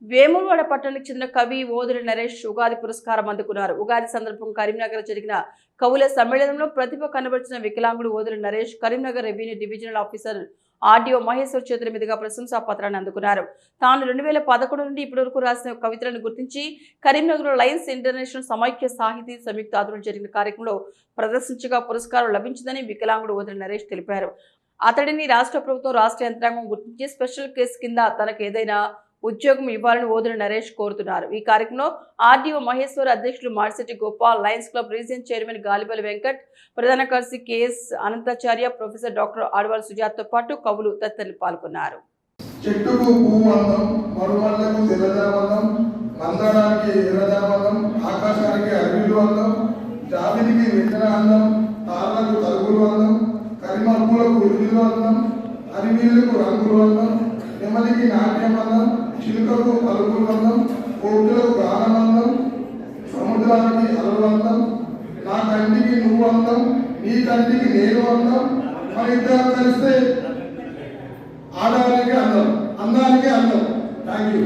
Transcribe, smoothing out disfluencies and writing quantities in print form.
వేములవాడ పట్టణానికి చెందిన కవి ఓదురి నరేష్ ఉగాది పురస్కారం అందుకున్నారు. ఉగాది సందర్భంగా కరీంనగర్ జరిగిన కవుల సమ్మేళనంలో ప్రతిభ కనబరిచిన వికలాంగుడు Oduri Naresh Karimnagar revenue divisional officer RDO Maheshwar చేతుల మీదుగా ప్రశంసా పత్రాన్ని అందుకున్నారు. తాను 2011 నుండి ఇప్పటి వరకు రాసిన కవితలను గుర్తించి కరీంనగర్ లయన్స్ ఇంటర్నేషనల్ సమైక్య సాహితీ సంయుక్త ఆధ్వర్యంలో జరిగిన కార్యక్రమంలో ప్రదర్శించగా పురస్కారం లభించిందని వికలాంగుడు ఓదురి నరేష్ తెలిపారు. అతడిని రాష్ట్ర ప్రభుత్వం రాష్ట్ర యంత్రాంగం గుర్తించి స్పెషల్ కేసు కింద తనకు ఏదైనా ఉద్యోగం ఇవ్వాలని ఓదురి నరేష్ కోరుతున్నారు. ఈ కార్యక్రమంలో ఆర్డీఓ మహేశ్వర్, అధ్యక్షులు Marsiti Gopal, lions club region chairman Galipalli Venkat, ప్రధాన కార్యదర్శి కెఎస్ అనంతాచార్య, ప్రొఫెసర్ డాక్టర్ ఆడవాళ్ళ సుజాత్తో పాటు కవులు తదితరులు పాల్గొన్నారు. చెట్టుకు పువ్వు అందం, మరుమల్లకు తెల్లదనం, మందరానికి ఎర్రదనం, ఆకాశానికి అడవిలు అందం, జాబిలికి వెంటన అందం, తాళ్ళకు తలుపులు అందం, కరిమప్పులకు ఉరువులు అందం, అరివీళ్లకు రంగులు అందం, నెమ్మదికి నాట్యం అందం, చిలుకకు పలుకులు అందం, కోతులకు గానం అందం, సముద్రానికి అలలు అందం, నా కంటికి నువ్వు అందం, నీ కంటికి నేను అందం, మన ఇద్దరం కలిస్తే ఆడవాళ్ళకి అందం, అందానికి అందం. Thank you.